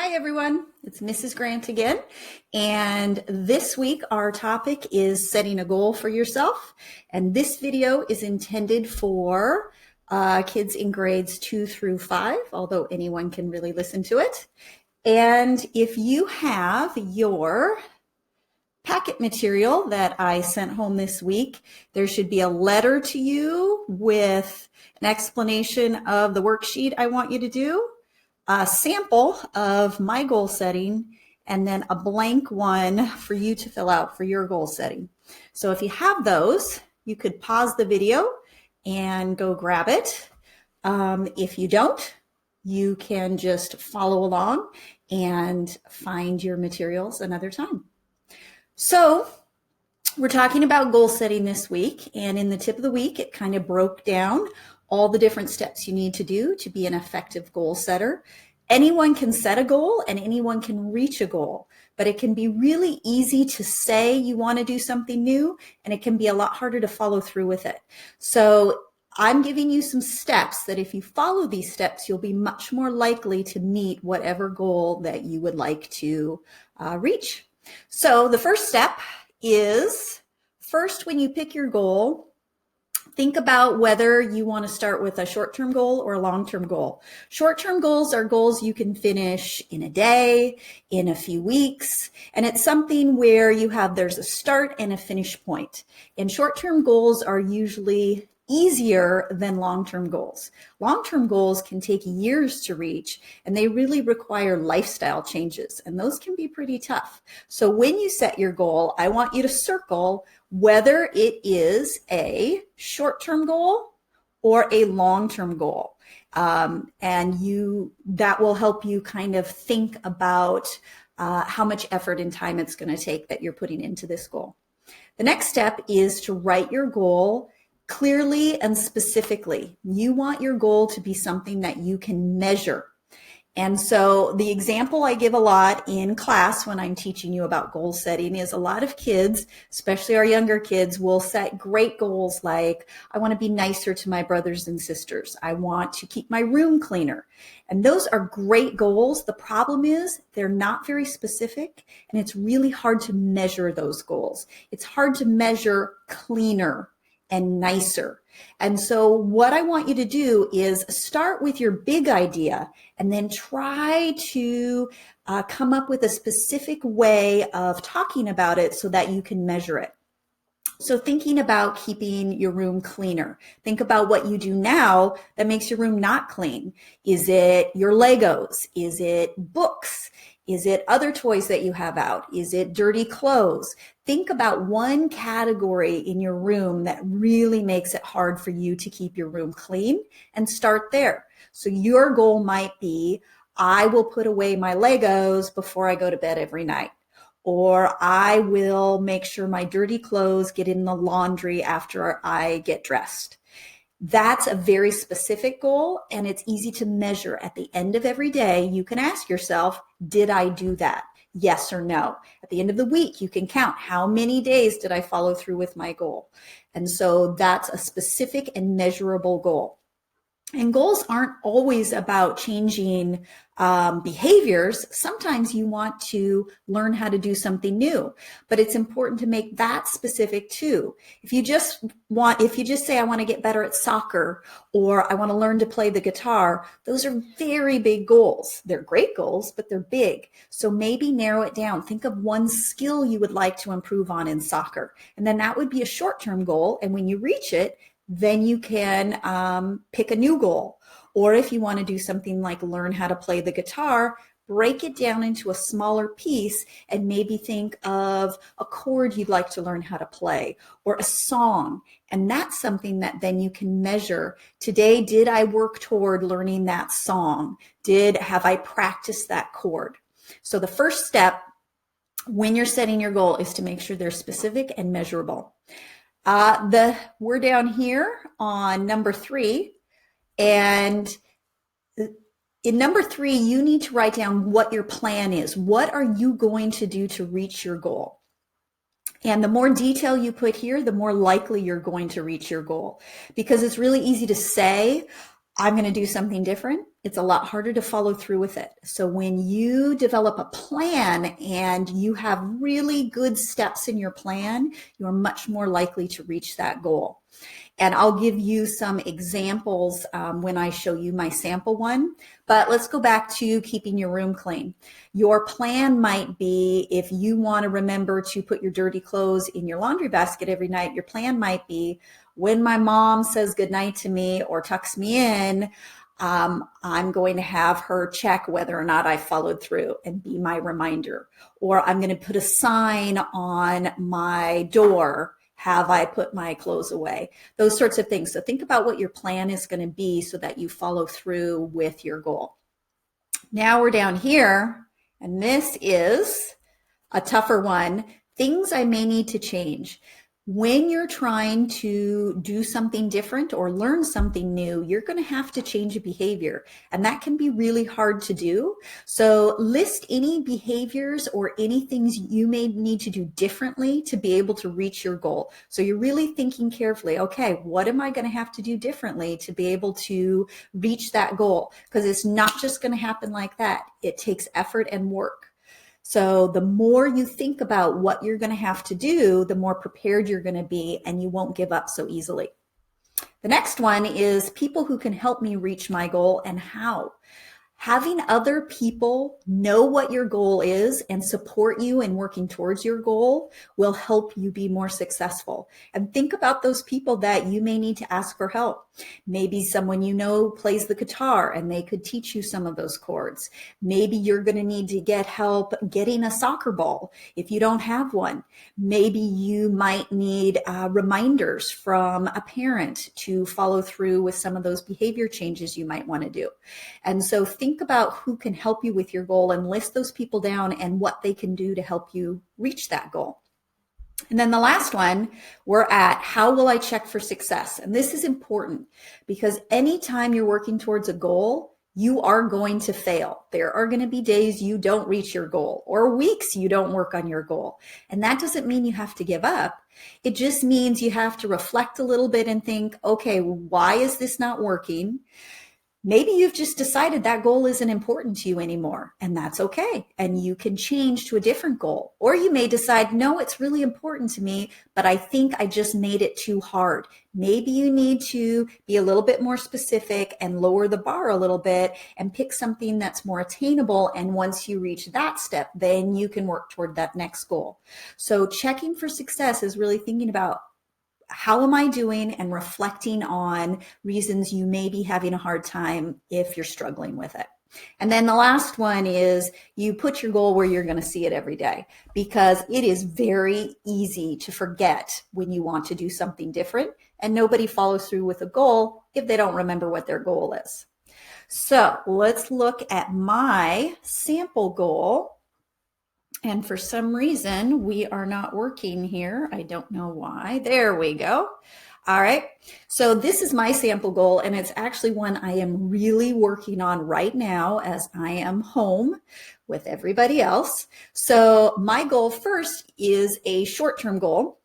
Hi everyone, it's Mrs. Grant again, and this week our topic is setting a goal for yourself, and this video is intended for kids in grades 2 through 5, although anyone can really listen to it. And if you have your packet material that I sent home this week, there should be a letter to you with an explanation of the worksheet I want you to do, a sample of my goal setting, and then a blank one for you to fill out for your goal setting. So if you have those, you could pause the video and go grab it. If you don't, you can just follow along and find your materials another time. So we're talking about goal setting this week, and in the tip of the week, it kind of broke down all the different steps you need to do to be an effective goal setter. Anyone can set a goal and anyone can reach a goal, but it can be really easy to say you want to do something new, and it can be a lot harder to follow through with it. So I'm giving you some steps that if you follow these steps, you'll be much more likely to meet whatever goal that you would like to reach. So the first step is, first, when you pick your goal, think about whether you want to start with a short-term goal or a long-term goal. Short-term goals are goals you can finish in a day, in a few weeks, and it's something where there's a start and a finish point. And short-term goals are usually easier than long-term goals. Long-term goals can take years to reach, and they really require lifestyle changes, and those can be pretty tough. So when you set your goal, I want you to circle whether it is a short-term goal or a long-term goal. And that will help you kind of think about how much effort and time it's going to take that you're putting into this goal. The next step is to write your goal clearly and specifically. You want your goal to be something that you can measure. And so the example I give a lot in class when I'm teaching you about goal setting is a lot of kids, especially our younger kids, will set great goals like, I want to be nicer to my brothers and sisters. I want to keep my room cleaner. And those are great goals. The problem is they're not very specific, and it's really hard to measure those goals. It's hard to measure cleaner and nicer. And so what I want you to do is start with your big idea and then try to come up with a specific way of talking about it so that you can measure it. So thinking about keeping your room cleaner, think about what you do now that makes your room not clean. Is it your Legos? Is it books? Is it other toys that you have out? Is it dirty clothes? Think about one category in your room that really makes it hard for you to keep your room clean and start there. So your goal might be, I will put away my Legos before I go to bed every night. Or I will make sure my dirty clothes get in the laundry after I get dressed. That's a very specific goal, and it's easy to measure. At the end of every day, you can ask yourself, did I do that? Yes or no. At the end of the week, you can count how many days did I follow through with my goal. And so that's a specific and measurable goal. And goals aren't always about changing behaviors. Sometimes you want to learn how to do something new, but it's important to make that specific too. If you just say, I want to get better at soccer, or I want to learn to play the guitar, those are very big goals. They're great goals, but they're big. So maybe narrow it down. Think of one skill you would like to improve on in soccer. And then that would be a short-term goal. And when you reach it, then you can pick a new goal. Or if you want to do something like learn how to play the guitar, break it down into a smaller piece and maybe think of a chord you'd like to learn how to play or a song. And that's something that then you can measure. Today, did I work toward learning that song? Have I practiced that chord? So the first step when you're setting your goal is to make sure they're specific and measurable. We're down here on number 3, and in number 3, you need to write down what your plan is. What are you going to do to reach your goal? And the more detail you put here, the more likely you're going to reach your goal, because it's really easy to say, I'm going to do something different, it's a lot harder to follow through with it. So when you develop a plan and you have really good steps in your plan, you're much more likely to reach that goal. And I'll give you some examples when I show you my sample one. But let's go back to keeping your room clean. Your plan might be, if you want to remember to put your dirty clothes in your laundry basket every night, your plan might be, when my mom says goodnight to me or tucks me in, I'm going to have her check whether or not I followed through and be my reminder. Or I'm going to put a sign on my door, have I put my clothes away? Those sorts of things. So think about what your plan is going to be so that you follow through with your goal. Now we're down here, and this is a tougher one. Things I may need to change. When you're trying to do something different or learn something new, you're going to have to change a behavior, and that can be really hard to do. So list any behaviors or any things you may need to do differently to be able to reach your goal. So you're really thinking carefully, okay, what am I going to have to do differently to be able to reach that goal? Because it's not just going to happen like that. It takes effort and work. So the more you think about what you're going to have to do, the more prepared you're going to be, and you won't give up so easily. The next one is people who can help me reach my goal and how. Having other people know what your goal is and support you in working towards your goal will help you be more successful. And think about those people that you may need to ask for help. Maybe someone you know plays the guitar and they could teach you some of those chords. Maybe you're going to need to get help getting a soccer ball if you don't have one. Maybe you might need reminders from a parent to follow through with some of those behavior changes you might want to do. And so think about who can help you with your goal and list those people down and what they can do to help you reach that goal. And then the last one, we're at how will I check for success? And this is important because anytime you're working towards a goal, you are going to fail. There are going to be days you don't reach your goal or weeks you don't work on your goal. And that doesn't mean you have to give up. It just means you have to reflect a little bit and think, okay, why is this not working? Maybe you've just decided that goal isn't important to you anymore, and that's okay. And you can change to a different goal. Or you may decide, no, it's really important to me, but I think I just made it too hard. Maybe you need to be a little bit more specific and lower the bar a little bit and pick something that's more attainable. And once you reach that step, then you can work toward that next goal. So checking for success is really thinking about, how am I doing, and reflecting on reasons you may be having a hard time if you're struggling with it. And then the last one is you put your goal where you're going to see it every day, because it is very easy to forget when you want to do something different, and nobody follows through with a goal if they don't remember what their goal is. So let's look at my sample goal. And for some reason, we are not working here. I don't know why. There we go. All right. So this is my sample goal, and it's actually one I am really working on right now as I am home with everybody else. So my goal first is a short-term goal.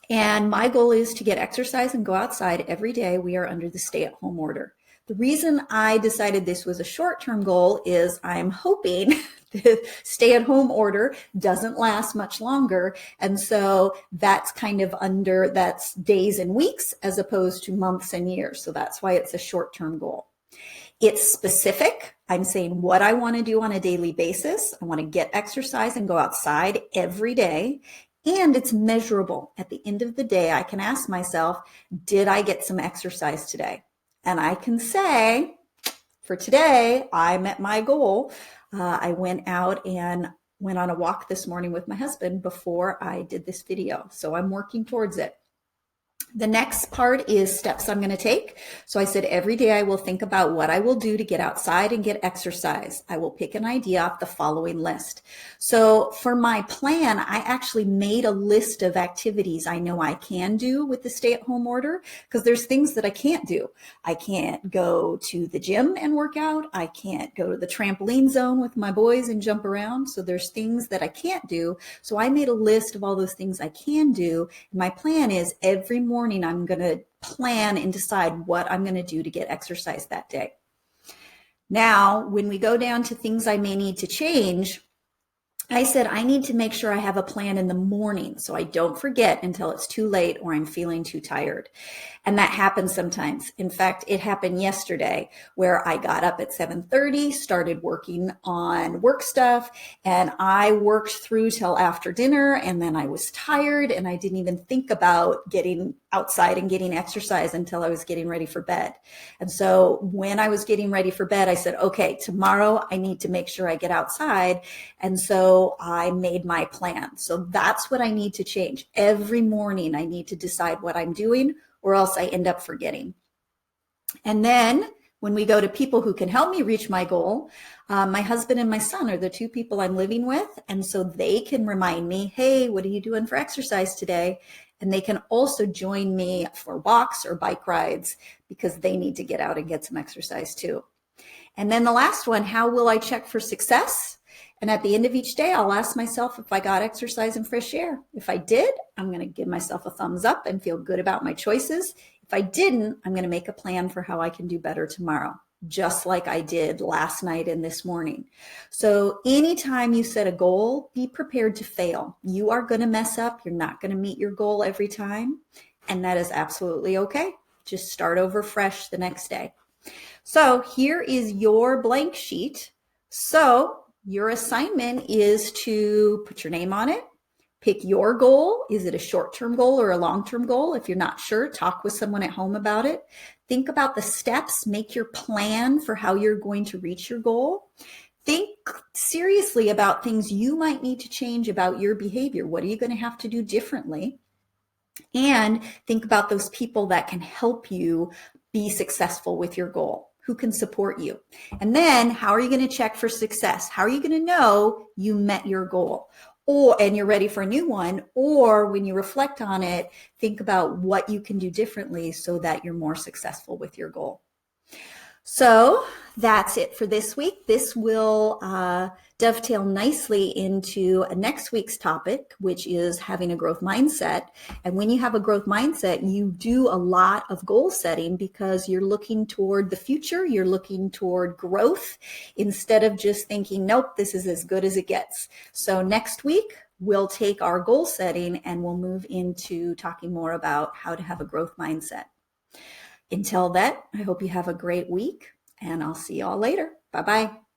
And my goal is to get exercise and go outside every day. We are under the stay-at-home order. The reason I decided this was a short-term goal is I'm hoping the stay-at-home order doesn't last much longer. And so that's that's days and weeks as opposed to months and years. So that's why it's a short-term goal. It's specific. I'm saying what I want to do on a daily basis. I want to get exercise and go outside every day. And it's measurable. At the end of the day, I can ask myself, did I get some exercise today? And I can say, for today, I met my goal. I went out and went on a walk this morning with my husband before I did this video. So I'm working towards it. The next part is steps I'm going to take. So I said every day I will think about what I will do to get outside and get exercise. I will pick an idea off the following list. So for my plan, I actually made a list of activities I know I can do with the stay-at-home order, because there's things that I can't do. I can't go to the gym and work out. I can't go to the trampoline zone with my boys and jump around. So there's things that I can't do. So I made a list of all those things I can do. And my plan is every morning morning I'm going to plan and decide what I'm going to do to get exercise that day. Now, when we go down to things I may need to change, I said I need to make sure I have a plan in the morning so I don't forget until it's too late or I'm feeling too tired. And that happens sometimes. In fact, it happened yesterday where I got up at 7:30, started working on work stuff, and I worked through till after dinner, and then I was tired and I didn't even think about getting outside and getting exercise until I was getting ready for bed. And so when I was getting ready for bed, I said, okay, tomorrow I need to make sure I get outside. And so I made my plan. So that's what I need to change. Every morning I need to decide what I'm doing, or else I end up forgetting. And then when we go to people who can help me reach my goal, my husband and my son are the two people I'm living with. And so they can remind me, hey, what are you doing for exercise today? And they can also join me for walks or bike rides because they need to get out and get some exercise too. And then the last one, how will I check for success? And at the end of each day, I'll ask myself if I got exercise and fresh air. If I did, I'm going to give myself a thumbs up and feel good about my choices. If I didn't, I'm going to make a plan for how I can do better tomorrow, just like I did last night and this morning. So anytime you set a goal, be prepared to fail. You are going to mess up. You're not going to meet your goal every time. And that is absolutely okay. Just start over fresh the next day. So here is your blank sheet. So your assignment is to put your name on it, pick your goal. Is it a short-term goal or a long-term goal? If you're not sure, talk with someone at home about it. Think about the steps, make your plan for how you're going to reach your goal. Think seriously about things you might need to change about your behavior. What are you going to have to do differently? And think about those people that can help you be successful with your goal. Who can support you? And then how are you going to check for success? How are you going to know you met your goal and you're ready for a new one? Or when you reflect on it, think about what you can do differently so that you're more successful with your goal. So that's it for this week. This will dovetail nicely into next week's topic, which is having a growth mindset. And when you have a growth mindset, you do a lot of goal setting because you're looking toward the future. You're looking toward growth instead of just thinking, nope, this is as good as it gets. So next week, we'll take our goal setting and we'll move into talking more about how to have a growth mindset. Until then, I hope you have a great week, and I'll see you all later. Bye-bye.